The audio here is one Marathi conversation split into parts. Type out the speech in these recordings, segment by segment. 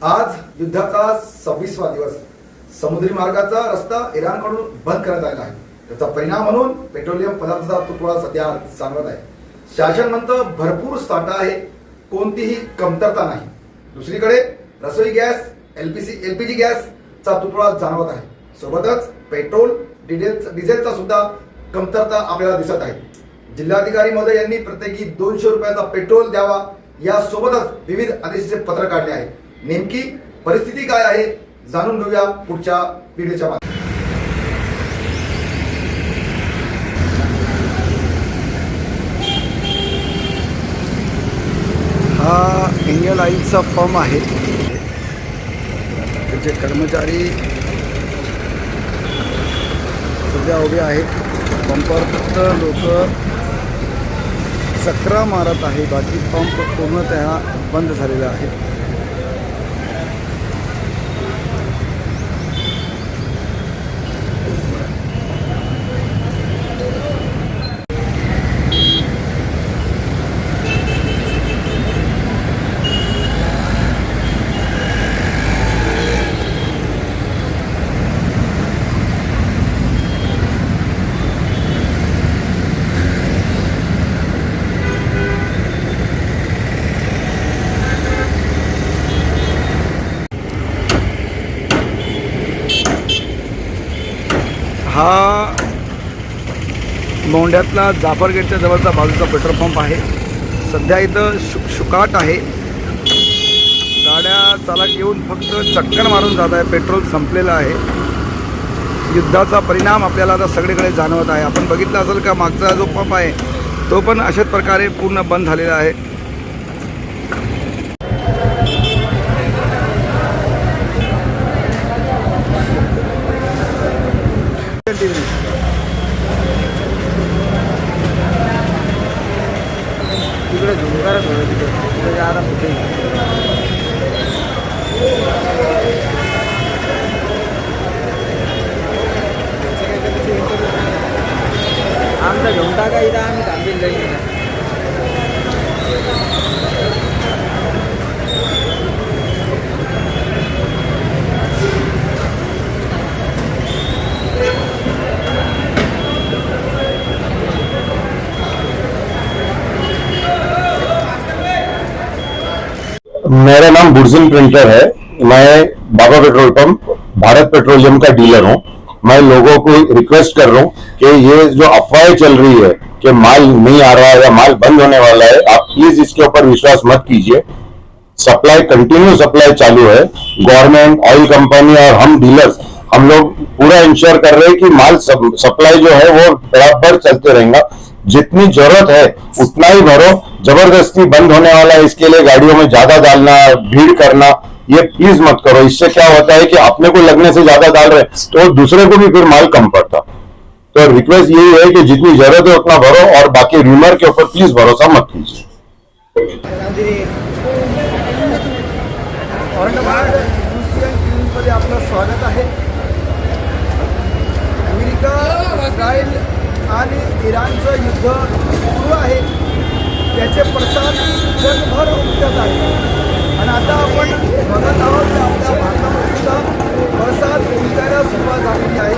आज युद्धाचा 26वा दिवस. समुद्री मार्गाचा रस्ता इराणकडून बंद करण्यात आलेला आहे. त्याचा परिणाम म्हणून पेट्रोलियम पदार्थाचा तुटवडा सध्या जाणवत आहे. शासन म्हणतं भरपूर साठा आहे, कोणतीही कमतरता नाही. दुसरीकडे रसोई गॅस, एलपीजी गॅसचा तुटवडा जाणवत आहे. सोबतच पेट्रोल डिझेलचा सुद्धा कमतरता आपल्याला दिसत आहे. जिल्हाधिकारी महोदय यांनी प्रत्येकी 200 रुपयाचा पेट्रोल द्यावा यासोबतच विविध आदेशाचे पत्र काढले आहे. नेमकी परिस्थिती काय आहे जाणून घेऊया पुढच्या व्हिडिओच्या माध्यमातून. हा इंडियन ऑइलचा पंप आहे. त्याचे कर्मचारी सध्या उभे आहेत. पंपावर फक्त लोक चक्रा मारत आहे, बाकी पंप पूर्णतः बंद झालेला आहे. हा मोंढ्यातला जाफरगेटच्या जवळचा बाजूचा पेट्रोल पंप आहे. सध्या इथं शुकाट आहे. गाड्या चालक येऊन फक्त चक्कर मारून जात आहे. पेट्रोल संपलेलं आहे. युद्धाचा परिणाम आपल्याला आता सगळीकडे जाणवत आहे. आपण बघितलं असेल का मागचा जो पंप आहे तो पण अशाच प्रकारे पूर्ण बंद झालेला आहे. तिकडे झुंकारच होतं, तिकडे जरा कुठे आमचा घेऊन टाका. इथं आम्ही थांबेल नाही. मेरा नाम बुर्जिन प्रिंटर है. मैं बाबा पेट्रोल पंप भारत पेट्रोलियम का डीलर हूं. मैं लोगों को रिक्वेस्ट कर रहा हूं कि ये जो अफवाहें चल रही है कि माल नहीं आ रहा है या माल बंद होने वाला है, आप प्लीज इसके ऊपर विश्वास मत कीजिए. सप्लाई कंटिन्यू सप्लाई चालू है. गवर्नमेंट, ऑयल कंपनी और हम डीलर्स हम लोग पूरा इंश्योर कर रहे हैं कि माल सप्लाई जो है वो बराबर चलते रहेगा. जितनी जरूरत है उतना ही भरो. जबरदस्ती बंद होने वाला है इसके लिए गाड़ियों में ज्यादा डालना, भीड़ करना, ये प्लीज मत करो. इससे क्या होता है कि अपने को लगने से ज्यादा डाल रहे तो दूसरे को भी फिर माल कम पड़ता. तो रिक्वेस्ट यही है कि जितनी जरूरत है उतना भरो और बाकी रूमर के ऊपर प्लीज भरोसा मत कीजिए. औरंगाबाद मध्ये आपलं स्वागत आहे. अमेरिका, इस्रायल आणि इराणचं युद्ध सुरू आहे. त्याचे पडसाद जगभर उमटत आहे आणि आता आपण बघत आहोत की आपल्या भारतामध्ये सुद्धा पडसाद उमटायला सुरुवात झालेली आहे.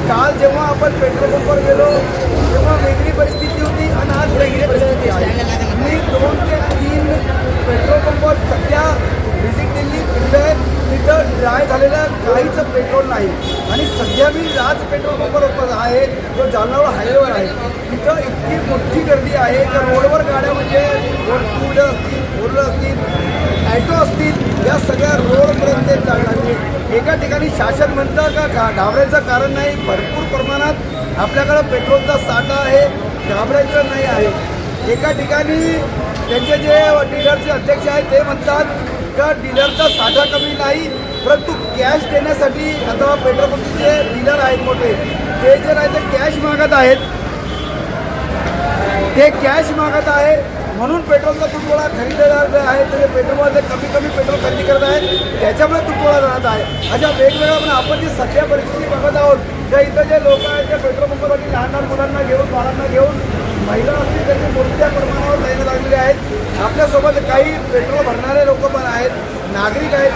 काल जेव्हा आपण पेट्रोल पंपवर गेलो तेव्हा वेगळी परिस्थिती होती आणि आज वेगळी परिस्थिती आहे. मी 2 ते 3 पेट्रोल पंपवर सध्या व्हिजिट दिली. तिथं ड्राय झालेलं काहीच पेट्रोल नाही आणि सध्या मी राज पेट्रोल पंपवर आहे जो जालना हायवेवर आहे. तिथं इतकी मोठी गर्दी आहे की रोडवर गाड्या म्हणजे टू व्हीलर असतील, फोर व्हीलर असतील, ॲटो असतील, या सगळ्या रोडपर्यंत लागली. एका ठिकाणी शासन म्हणतं का घाबरायचं कारण नाही, भरपूर प्रमाणात आपल्याकडं पेट्रोलचा साठा आहे, घाबरायचं नाही आहे. एका ठिकाणी त्यांचे जे डीलरचे अध्यक्ष आहेत ते म्हणतात का डीलरचा साठा कमी नाही, परंतु कॅश देण्यासाठी आता पेट्रोल पंपचे जे डीलर आहेत मोठे ते जे नाही ते कॅश मागत आहेत. ते कॅश मागत आहे म्हणून पेट्रोलचा तुटवडा खरेदीदार आहे ते पेट्रोलमध्ये कमी पेट्रोल खरेदी करत आहेत, त्याच्यामुळे तुटवडा राहत आहे. अशा वेगवेगळ्या पण आपण जी सध्या परिस्थिती बघत आहोत त्या इथं जे लोक आहेत ते पेट्रोल पंपावरती लहान मुलांना घेऊन, बाळांना घेऊन महिला असतील त्यांनी मोठ्या प्रमाणावर लाईन लागलेले आहेत. आपल्यासोबत काही पेट्रोल भरणारे लोक पण आहेत, नागरिक आहेत.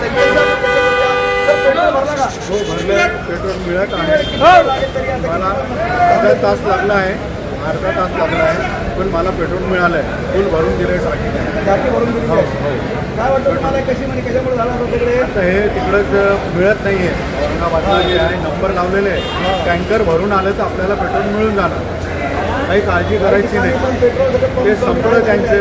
पेट्रोल भरला का? हो भरले. पेट्रोल मिळत आहे. किती वेळ लागेल तरी आता? मला अर्धा तास लागला आहे पण मला पेट्रोल मिळालं आहे. फुल भरून दिलं आहे टाकी. टाकी भरून दिली आहे. काय वाटतं तुम्हाला कशी म्हणजे कशामुळे झाला तुमच्याकडे? आता हे तिकडंच मिळत नाही आहे. औरंगाबादला जे आहे नंबर लावलेले आहे, टँकर भरून आलं तर आपल्याला पेट्रोल मिळून जाणार. काही काळजी करायची नाही. ते संपलं त्यांचे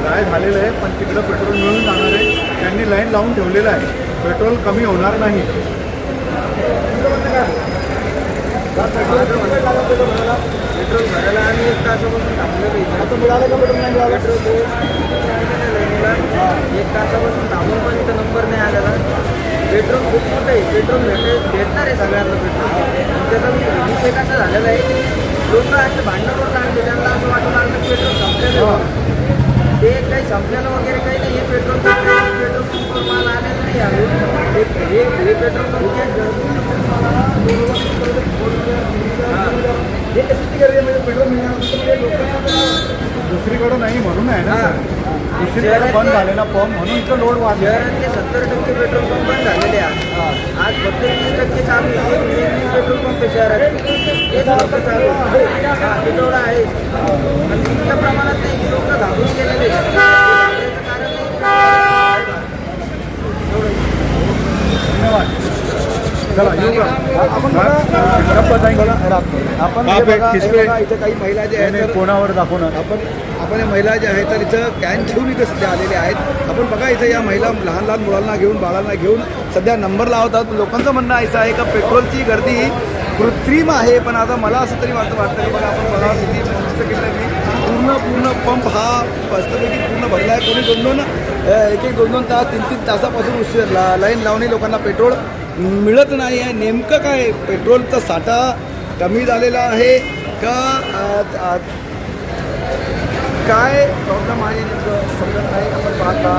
काय झालेलं आहे, पण तिकडं पेट्रोल मिळून जाणार आहे. त्यांनी लाईन लावून ठेवलेलं आहे. पेट्रोल कमी होणार नाही. पेट्रोल भरायला आम्ही 1 तासापासून थांबलेलो इथे. आता मिळालं का पेट्रोल नाही मिळालं? लाईनीला 1 तासापासून थांबून पण इथं नंबर नाही आलेला. पेट्रोल खूप मोठं आहे. पेट्रोल भेटणार आहे सगळ्यांना पेट्रोल. त्याचा विषय कसा झालेला आहे, लोक असे भांडण करून लागले. त्यांना असं वाटू लागलं की पेट्रोल संपलेलं आहे. ते काही संपलेलं वगैरे काही नाही. हे पेट्रोल पेट्रोल माल आलेलं नाही अजून. हे पेट्रोल हे कशाची गरज आहे? म्हणजे पेट्रोल मिळणार दुसरीकडं नाही म्हणून आहे ना सर. दुसरीकडे बंद झालेला पंप म्हणून इथं लोड वाढले. शहरातले 70% पेट्रोल पंप बंद झालेले आहेत. आज फक्त 20% चालू आहे. 20 पेट्रोल पंप आहे शहरात. तेच फक्त चालू आहे. ते तेवढं आहे. पण इतक्या प्रमाणात नाही. लोक घाबरून गेलेले आहेत. त्याचं कारण नाही. धन्यवाद. चला येऊ का? आपण गप्पा जाएंगे. आपण हा, हे बघा, किस हे पे? बघा, इथं काही महिला ज्या आहेत तर कोणावर दाखवणार? आपण या महिला ज्या आहेत तर इथं कॅन घेऊन इथं सध्या आलेल्या आहेत. आपण बघा इथं या महिला लहान लहान मुलांना घेऊन बाळांना घेऊन सध्या नंबर लावतात. लोकांचं म्हणणं असं आहे का पेट्रोलची गर्दी कृत्रिम आहे. पण आता मला असं तरी वाटतं की बघा आपण बघा किती मस्त केलं की पूर्ण पंप हा मस्तपैकी पूर्ण भरला आहे. कोणी दोन दोन तास 3 तासापासून उशीर लाईन लावणे लोकांना पेट्रोल मिळत नाही आहे. नेमकं काय पेट्रोलचा साठा कमी झालेला आहे का काय प्रॉब्लेम आहे नेमकं समजत नाही. आपण पाहता